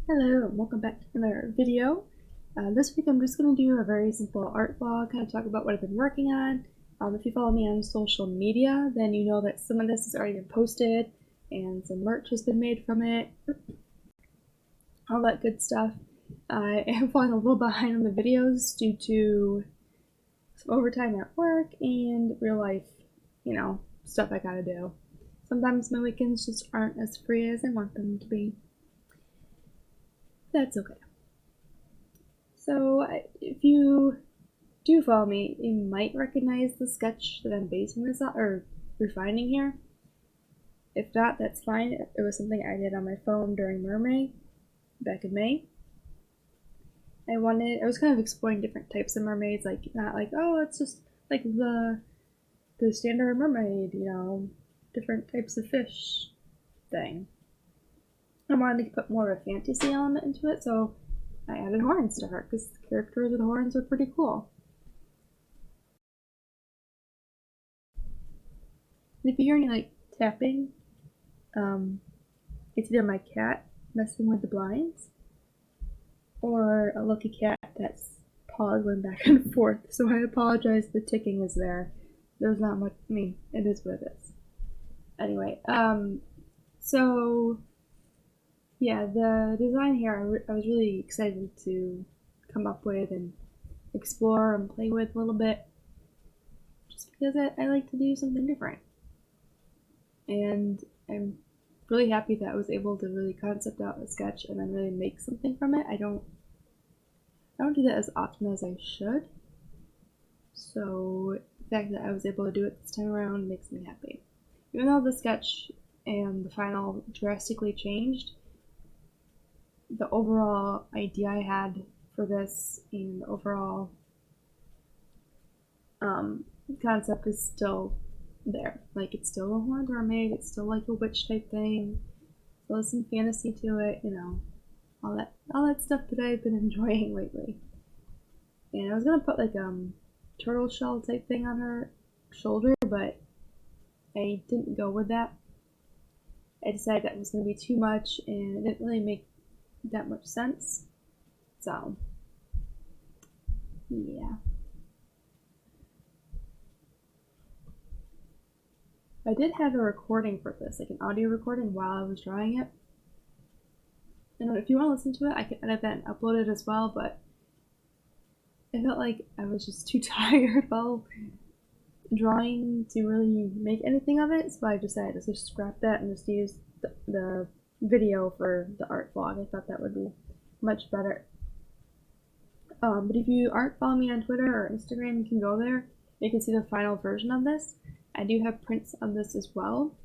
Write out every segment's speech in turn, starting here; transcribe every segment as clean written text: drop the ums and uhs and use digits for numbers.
Hello and welcome back to another video. This week I'm just going to do a very simple art vlog, kind of talk about what I've been working on. If you follow me on social media, then you know that some of this has already been posted and some merch has been made from it, all that good stuff. I am falling a little behind on the videos due to some overtime at work and real life, stuff I gotta do. Sometimes my weekends just aren't as free as I want them to be. That's okay. So, if you do follow me, you might recognize the sketch that I'm basing this on, or refining here. If not, that's fine. It was something I did on my phone during Mermaid, back in May. I was kind of exploring different types of mermaids, like, not like, oh, it's just like the standard mermaid, different types of fish thing. I wanted to put more of a fantasy element into it, so I added horns to her, because the characters with horns are pretty cool. And if you hear any, like, tapping, it's either my cat messing with the blinds, or a lucky cat that's paws going back and forth, so I apologize, the ticking is there. There's not much, it is what it is. Anyway, so yeah, the design here I was really excited to come up with and explore and play with a little bit, just because I like to do something different. And I'm really happy that I was able to really concept out a sketch and then really make something from it. I don't do that as often as I should, so the fact that I was able to do it this time around makes me happy. Even though the sketch and the final drastically changed, the overall idea I had for this and the overall concept is still there. Like, it's still a horned mermaid, it's still like a witch type thing, still has some fantasy to it, all that stuff that I've been enjoying lately. And I was gonna put like turtle shell type thing on her shoulder, but I didn't go with that. I decided that was gonna be too much and it didn't really make that much sense. So yeah. I did have a recording for this, like an audio recording while I was drawing it. And if you want to listen to it, I can edit that and upload it as well, but I felt like I was just too tired while drawing to really make anything of it, so I decided to just scrap that and just use the video for the art vlog. I thought that would be much better. But if you aren't following me on Twitter or Instagram, you can go there. You can see the final version of this. I do have prints of this as well,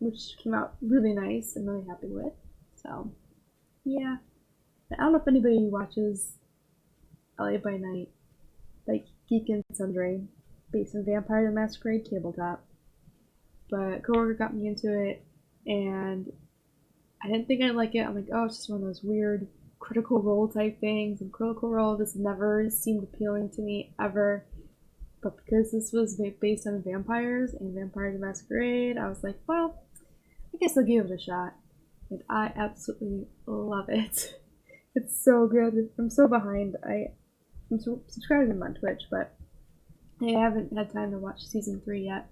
which came out really nice. I'm really happy with. So, yeah. I don't know if anybody watches LA by Night, like Geek and Sundry, based on Vampire the Masquerade tabletop. But a coworker got me into it, and I didn't think I'd like it. I'm like, oh, it's just one of those weird Critical Role type things, and Critical Role just never seemed appealing to me ever. But because this was based on vampires and Vampire the Masquerade, I was like, well, I guess I'll give it a shot. And I absolutely love it. It's so good. I'm so behind. I'm subscribed to him on Twitch, but I haven't had time to watch season 3 yet.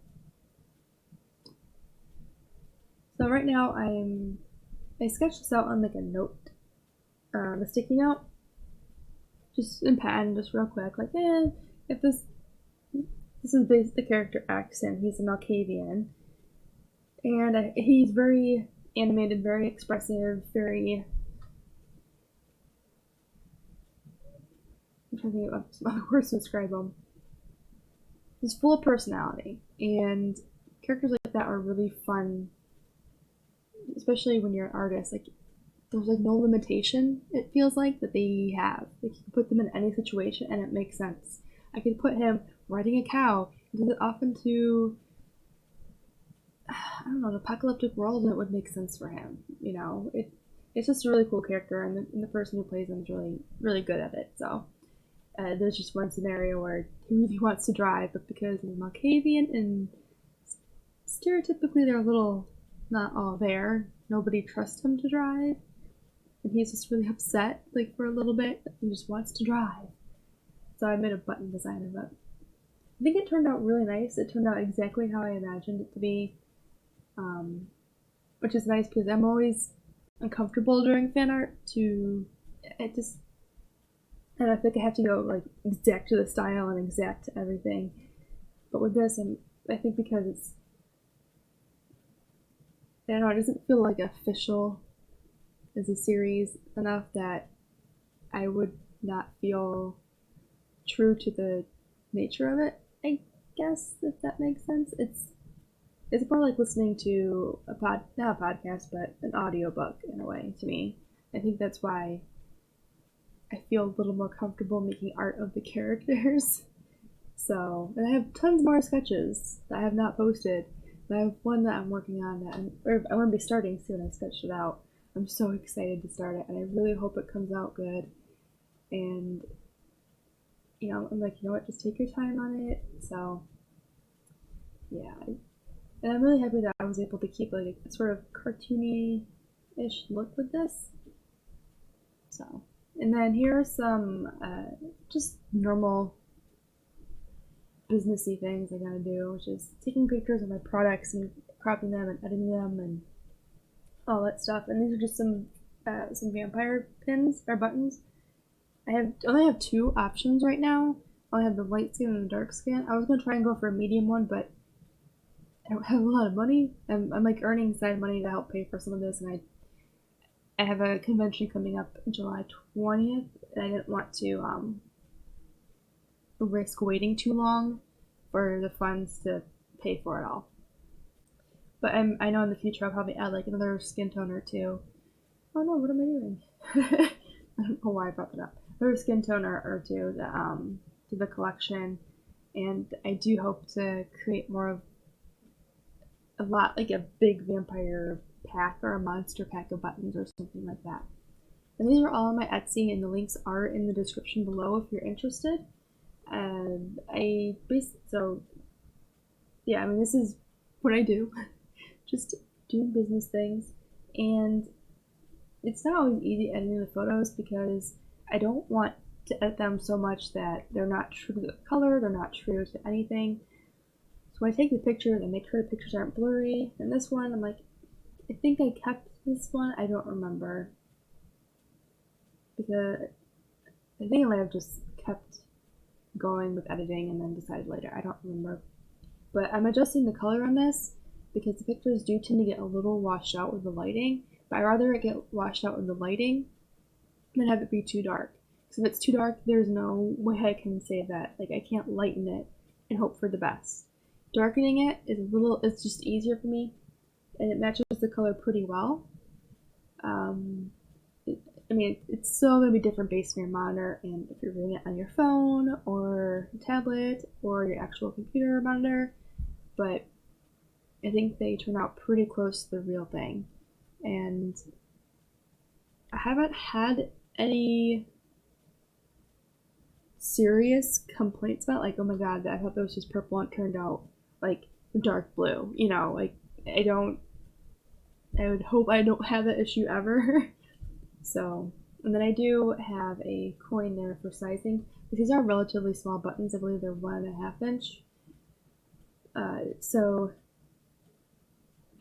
So right now I sketched this out on like a note, a sticky note, just in pen, just real quick. Like, if this is based the character X, and he's a Malkavian, and he's very animated, very expressive, very. I'm trying to think of some other words to describe him. He's full of personality, and characters like that are really fun, especially when you're an artist. Like, there's like no limitation, it feels like, that they have. Like, you can put them in any situation and it makes sense. I could put him riding a cow off into, I don't know, an apocalyptic world, and it would make sense for him. It's just a really cool character, and the person who plays him is really, really good at it. So there's just one scenario where he really wants to drive, but because he's Malkavian and stereotypically they're a little not all there, nobody trusts him to drive. and he's just really upset, like, for a little bit. He just wants to drive. So I made a button design of it. I think it turned out really nice. It turned out exactly how I imagined it to be, which is nice because I'm always uncomfortable doing fan art. And I think I have to go like exact to the style and exact to everything. But with this, I think because I don't know, it doesn't feel like official as a series enough that I would not feel true to the nature of it, I guess, if that makes sense. It's more like listening to not a podcast, but an audiobook in a way to me. I think that's why I feel a little more comfortable making art of the characters. So, and I have tons more sketches that I have not posted. But I have one that I'm working on that I'm going to be starting soon. I sketched it out. I'm so excited to start it, and I really hope it comes out good. And, I'm like, you know what, just take your time on it. So, yeah. And I'm really happy that I was able to keep like a sort of cartoony-ish look with this. So, and then here are some just normal businessy things I gotta do, which is taking pictures of my products and cropping them and editing them and all that stuff. And these are just some vampire pins or buttons. I only have two options right now. I only have the light skin and the dark skin. I was gonna try and go for a medium one, but I don't have a lot of money. I'm like earning side money to help pay for some of this, and I have a convention coming up July 20th, and I didn't want to risk waiting too long for the funds to pay for it all. But I know in the future I'll probably add like another skin tone or two. Oh no, what am I doing? I don't know why I brought that up. Another skin tone or two to the collection, and I do hope to create more of like a big vampire pack or a monster pack of buttons or something like that. And these are all on my Etsy, and the links are in the description below if you're interested. And this is what I do, just doing business things. And it's not always easy editing the photos because I don't want to edit them so much that they're not true to the color, they're not true to anything. So when I take the pictures, I make sure the pictures aren't blurry. And this one, I'm like, I think I kept this one. I don't remember. Because I think I might have just kept going with editing and then decided later. I don't remember. But I'm adjusting the color on this because the pictures do tend to get a little washed out with the lighting. But I'd rather it get washed out with the lighting than have it be too dark. Because if it's too dark, there's no way I can save that. Like, I can't lighten it and hope for the best. Darkening it is it's just easier for me, and it matches the color pretty well. It's still going to be different based on your monitor, and if you're reading it on your phone or tablet or your actual computer monitor, but I think they turn out pretty close to the real thing. And I haven't had any serious complaints about, like, oh my god, I thought that was just purple and it turned out like dark blue. Like, I would hope I don't have that issue ever. So, and then I do have a coin there for sizing. These are relatively small buttons. I believe they're 1.5 inch. So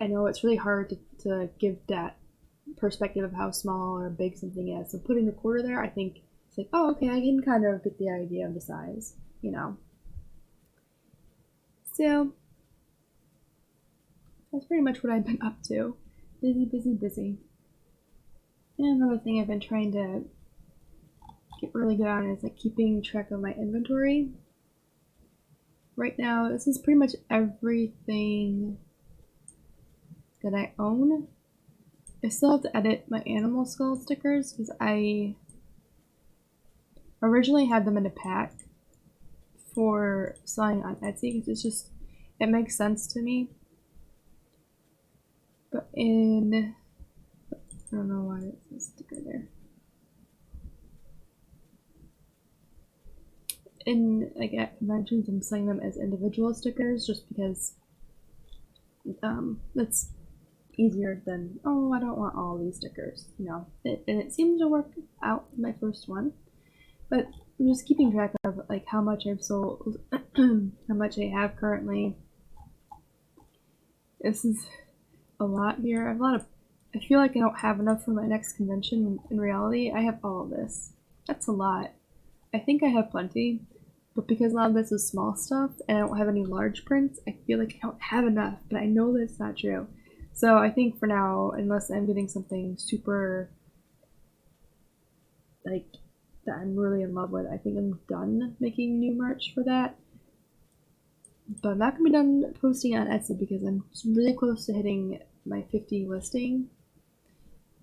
I know it's really hard to give that perspective of how small or big something is. So putting the quarter there, I think it's like, oh, okay, I can kind of get the idea of the size, So that's pretty much what I've been up to. Busy, busy, busy. And another thing I've been trying to get really good on is like keeping track of my inventory. Right now, this is pretty much everything that I own. I still have to edit my animal skull stickers because I originally had them in a pack for selling on Etsy because it makes sense to me. But I don't know why it says sticker there. At conventions, I'm selling them as individual stickers just because that's easier than, oh, I don't want all these stickers, you know. And it seemed to work out my first one, but I'm just keeping track of like how much I've sold, how much I have currently. This is a lot here. I have a lot of. I feel like I don't have enough for my next convention. In reality, I have all of this. That's a lot. I think I have plenty, but because a lot of this is small stuff and I don't have any large prints, I feel like I don't have enough, but I know that's not true. So I think for now, unless I'm getting something super, like, that I'm really in love with, I think I'm done making new merch for that. But I'm not going to be done posting on Etsy because I'm really close to hitting my 50 listing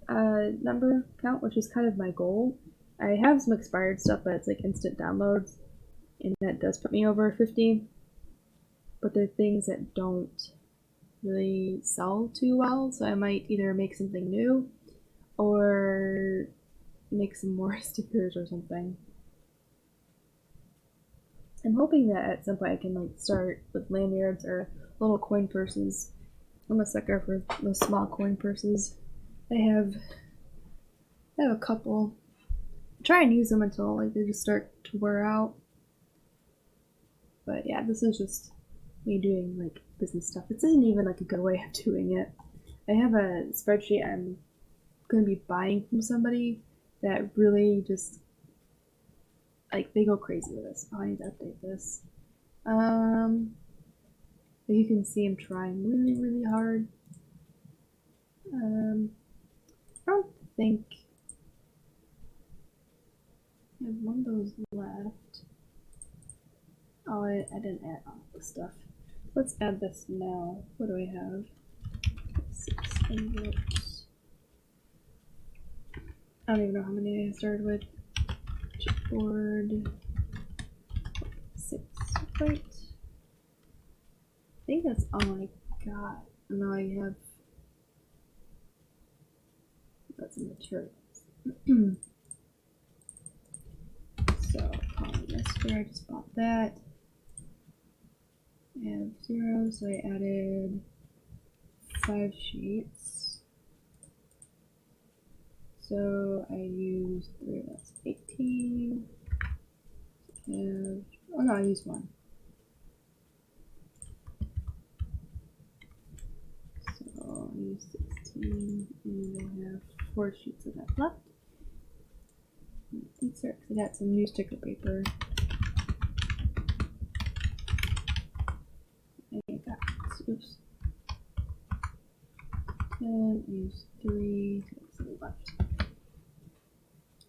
number count, which is kind of my goal. I have some expired stuff, but it's like instant downloads, and that does put me over 50. But they're things that don't really sell too well, so I might either make something new or make some more stickers or something. I'm hoping that at some point I can like start with lanyards or little coin purses. I'm a sucker for those small coin purses. I have a couple. I try and use them until like they just start to wear out. But yeah, this is just me doing like business stuff. This isn't even like a good way of doing it. I have a spreadsheet I'm going to be buying from somebody that really just like they go crazy with this. Oh, I need to update this. You can see I'm trying really, really hard. I don't think I have one of those left. Oh, I didn't add all the stuff. Let's add this now. What do I have? 6 envelopes. I don't even know how many I started with. Chipboard. 6, right? I think that's all I got. And now I have. That's some materials. So, polyester, I just bought that. I have 0, so I added 5 sheets. So I used 3, that's 18. And, oh no, I used 1. So I used 16, and I have 4 sheets of that left. Insert, I got some new sticker paper. I got, oops. And use 3, so left.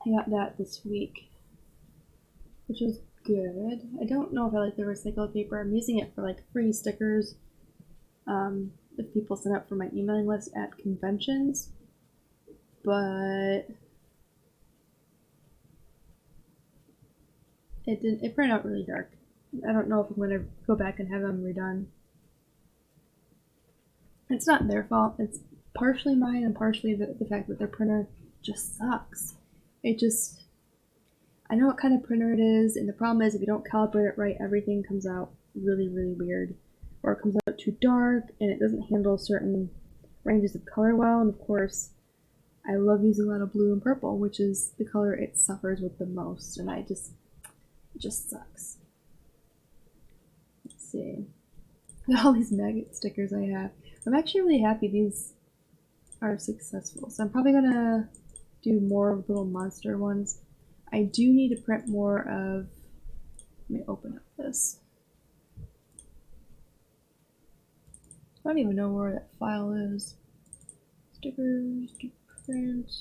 I got that this week, which is good. I don't know if I like the recycled paper. I'm using it for like free stickers. If people sign up for my emailing list at conventions, but it printed out really dark. I don't know if I'm gonna go back and have them redone. It's not their fault. It's partially mine and partially the fact that their printer just sucks. I know what kind of printer it is, and the problem is if you don't calibrate it right, everything comes out really, really weird. Or it comes out too dark, and it doesn't handle certain ranges of color well, and of course, I love using a lot of blue and purple, which is the color it suffers with the most, and it just sucks. Let's see. Look at all these maggot stickers I have. I'm actually really happy these are successful, so I'm probably gonna do more little monster ones. I do need to print more of, let me open up this. I don't even know where that file is. Stickers to print.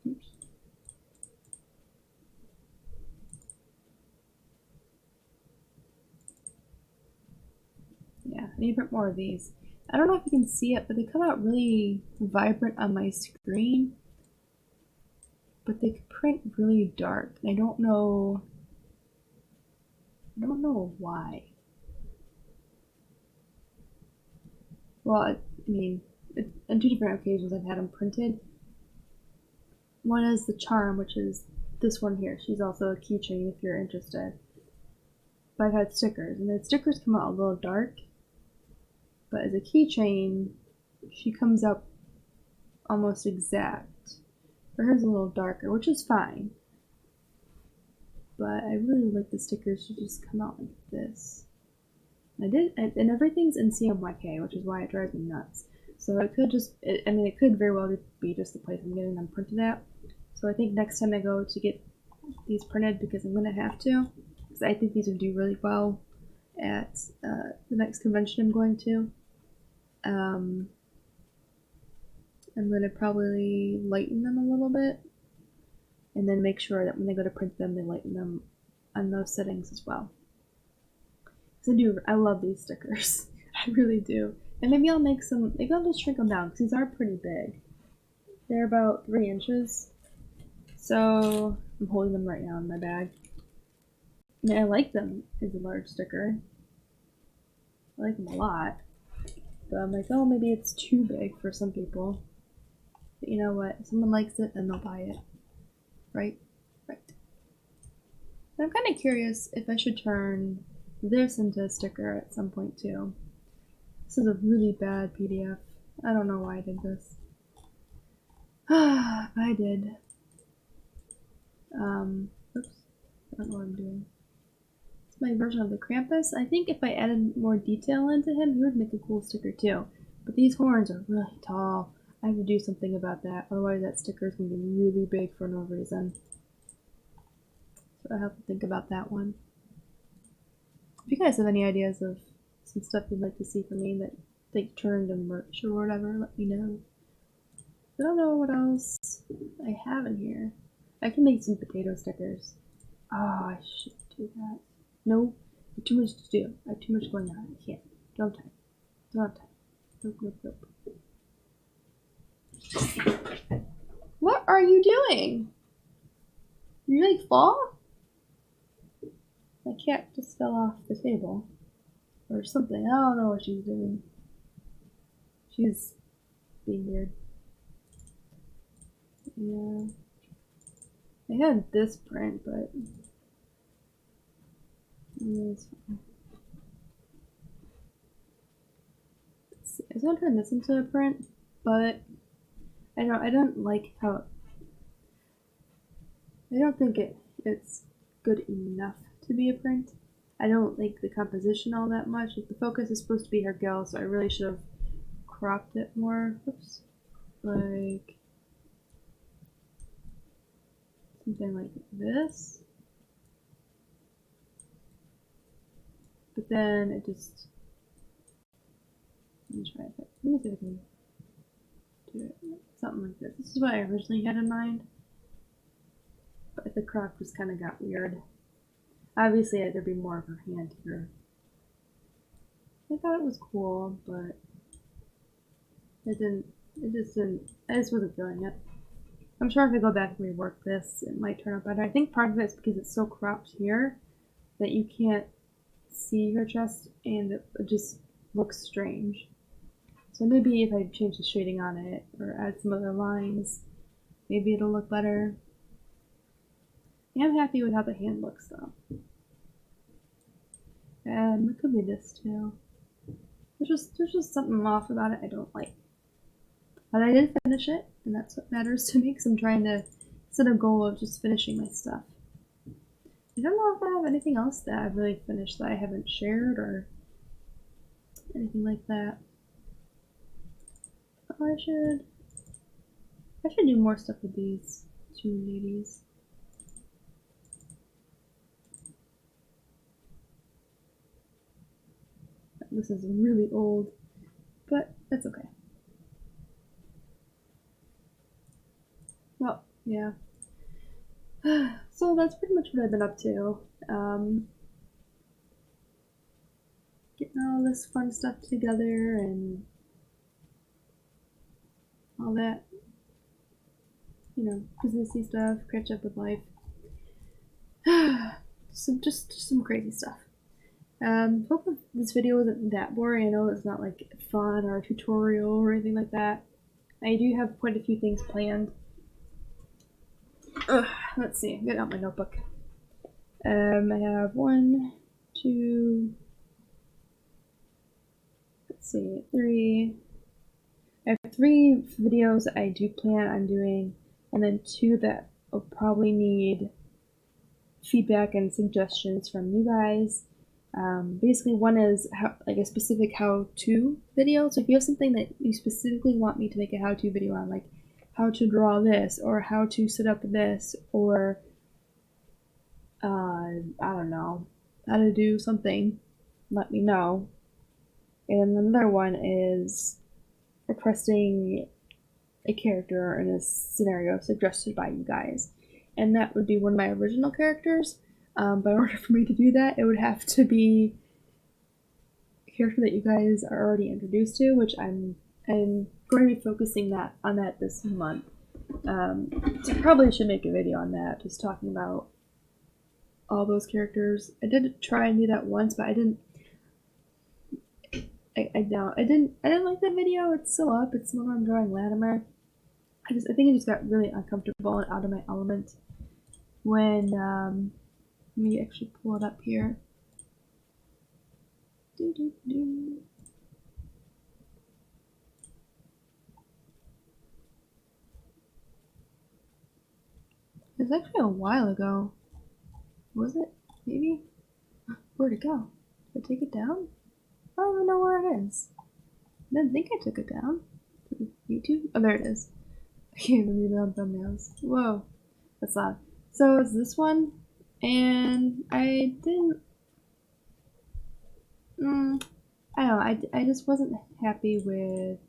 Oops. Yeah, I need to print more of these. I don't know if you can see it, but they come out really vibrant on my screen. But they print really dark. I don't know why. Well, I mean, on 2 different occasions I've had them printed. One is the charm, which is this one here. She's also a keychain if you're interested. But I've had stickers, and the stickers come out a little dark. But as a keychain, she comes out almost exact. But hers is a little darker, which is fine. But I really like the stickers to just come out like this. And everything's in CMYK, which is why it drives me nuts. So it could it could very well be just the place I'm getting them printed at. So I think next time I go to get these printed, because I'm going to have to, because I think these would do really well at the next convention I'm going to. I'm going to probably lighten them a little bit, and then make sure that when they go to print them, they lighten them on those settings as well. Because I love these stickers. I really do. And maybe I'll just shrink them down, because these are pretty big. They're about 3 inches. So I'm holding them right now in my bag. I mean, I like them as a large sticker. I like them a lot. But I'm like, oh, maybe it's too big for some people. But you know what? If someone likes it, then they'll buy it. Right? Right. And I'm kind of curious if I should turn this into a sticker at some point too. This is a really bad PDF. I don't know why I did this. I did. Oops. I don't know what I'm doing. It's my version of the Krampus. I think if I added more detail into him, he would make a cool sticker too. But these horns are really tall. I have to do something about that, otherwise that sticker is going to be really big for no reason. So I have to think about that one. If you guys have any ideas of some stuff you'd like to see from me that they turned to merch or whatever, let me know. I don't know what else I have in here. I can make some potato stickers. Oh, I should do that. No, I have too much to do. I have too much going on. I can't. Don't have time. Don't have time. Nope. What are you doing? You like fall? My cat just fell off the table. Or something. I don't know what she's doing. She's being weird. Yeah. I had this print, but it's fine. I was gonna turn this into a print, but I don't like how. I don't think it's good enough to be a print. I don't like the composition all that much. Like, the focus is supposed to be her gill, so I really should have cropped it more. Oops. Like something like this. But then it just. Let me try it. Let me see if I can do it. Something like this. This is what I originally had in mind. But the crop just kind of got weird. Obviously, there'd be more of her hand here. I thought it was cool, but it just wasn't feeling it. I'm sure if I go back and rework this, it might turn out better. I think part of it is because it's so cropped here that you can't see her chest, and it just looks strange. So maybe if I change the shading on it or add some other lines, maybe it'll look better. Yeah, I'm happy with how the hand looks though. And it could be this too. There's just something off about it I don't like. But I did finish it, and that's what matters to me, because I'm trying to set a goal of just finishing my stuff. I don't know if I have anything else that I've really finished that I haven't shared or anything like that. Oh, I should do more stuff with these 2 ladies. This is really old, but that's okay. Well, yeah. So that's pretty much what I've been up to. Getting all this fun stuff together and all that, businessy stuff, catch up with life. Just some crazy stuff. Hopefully this video isn't that boring. I know it's not like fun or a tutorial or anything like that. I do have quite a few things planned. Let's see, get out my notebook. I have 1, 2, let's see, 3. I have 3 videos I do plan on doing, and then 2 that will probably need feedback and suggestions from you guys. Basically, one is like a specific how-to video. So if you have something that you specifically want me to make a how-to video on, like how to draw this, or how to set up this, or I don't know, how to do something, let me know. And another one is requesting a character in a scenario suggested by you guys. And that would be one of my original characters. But in order for me to do that, it would have to be a character that you guys are already introduced to, which I'm going to be focusing on that this month. So I probably should make a video on that, just talking about all those characters. I did try and do that once, but I didn't. I didn't like that video. It's still up. It's when I'm drawing Latimer. I think I just got really uncomfortable and out of my element when let me actually pull it up here. It was actually a while ago. Was it? Maybe? Where'd it go? Did I take it down? I don't even know where it is. I didn't think I took it down. YouTube? Oh, there it is. I can't even read it on thumbnails. Whoa. That's loud. So it's this one, and I didn't. I don't know. I just wasn't happy with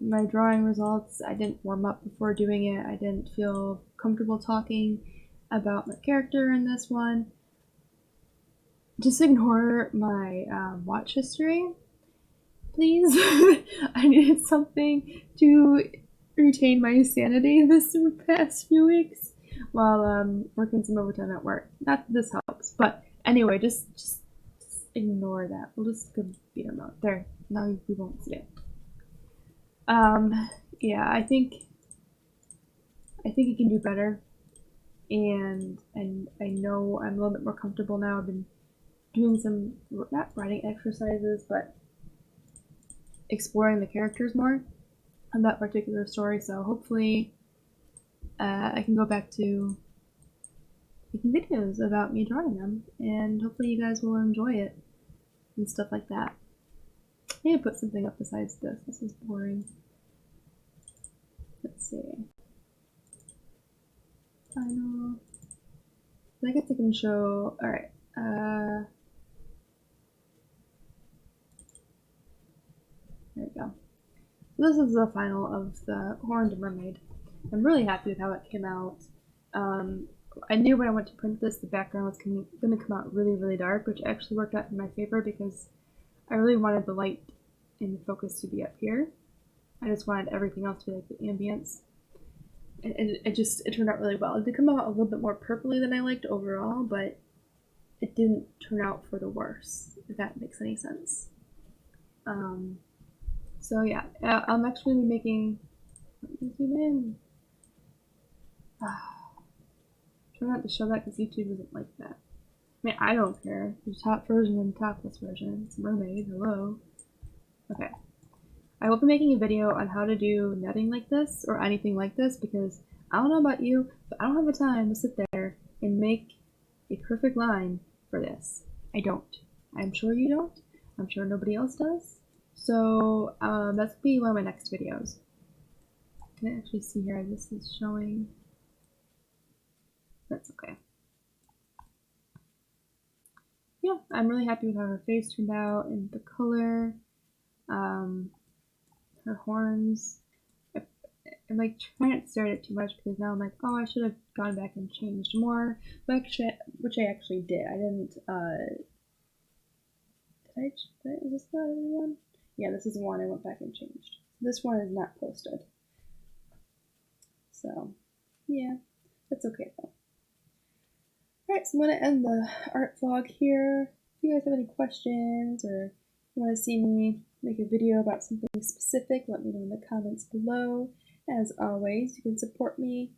my drawing results. I didn't warm up before doing it. I didn't feel comfortable talking about my character in this one. Just ignore my watch history, please. I needed something to retain my sanity this past few weeks while working some overtime at work. Not that this helps, but anyway, just ignore that. We'll just go beat them out. There, now we won't see it. Yeah, I think you can do better, and I know I'm a little bit more comfortable now. I've been doing some, not writing exercises, but exploring the characters more on that particular story, so hopefully I can go back to making videos about me drawing them, and hopefully you guys will enjoy it and stuff like that. I need to put something up besides this. This is boring. Let's see. Final. I guess I can show. Alright. There we go. This is the final of the Horned Mermaid. I'm really happy with how it came out. I knew when I went to print this, the background was going to come out really, really dark, which actually worked out in my favor because I really wanted the light and the focus to be up here. I just wanted everything else to be like the ambience. It turned out really well. It did come out a little bit more purpley than I liked overall, but it didn't turn out for the worse, if that makes any sense. So yeah, I'm actually making. Let me zoom in. Try not to show that because YouTube isn't like that. I mean, I don't care. There's top version and topless version. It's mermaid. Hello. Okay. I will be making a video on how to do netting like this or anything like this because I don't know about you, but I don't have the time to sit there and make a perfect line for this. I don't. I'm sure you don't. I'm sure nobody else does. So that's going to be one of my next videos. Can I actually see here? This is showing. That's okay. Yeah, I'm really happy with how her face turned out and the color. Her horns. I'm like trying not to stare at it too much because now I'm like, oh, I should have gone back and changed more, but actually, which I actually did. I didn't. Is this the other one? Yeah, this is the one I went back and changed. This one is not posted. So, yeah, that's okay though. Alright, so I'm going to end the art vlog here. If you guys have any questions or you want to see me make a video about something specific, let me know in the comments below. As always, you can support me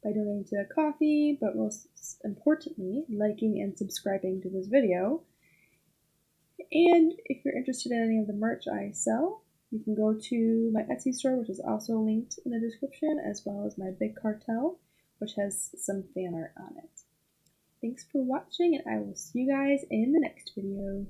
by donating to Ko-fi, but most importantly, liking and subscribing to this video. And if you're interested in any of the merch I sell, you can go to my Etsy store, which is also linked in the description, as well as my Big Cartel, which has some fan art on it. Thanks for watching, and I will see you guys in the next video.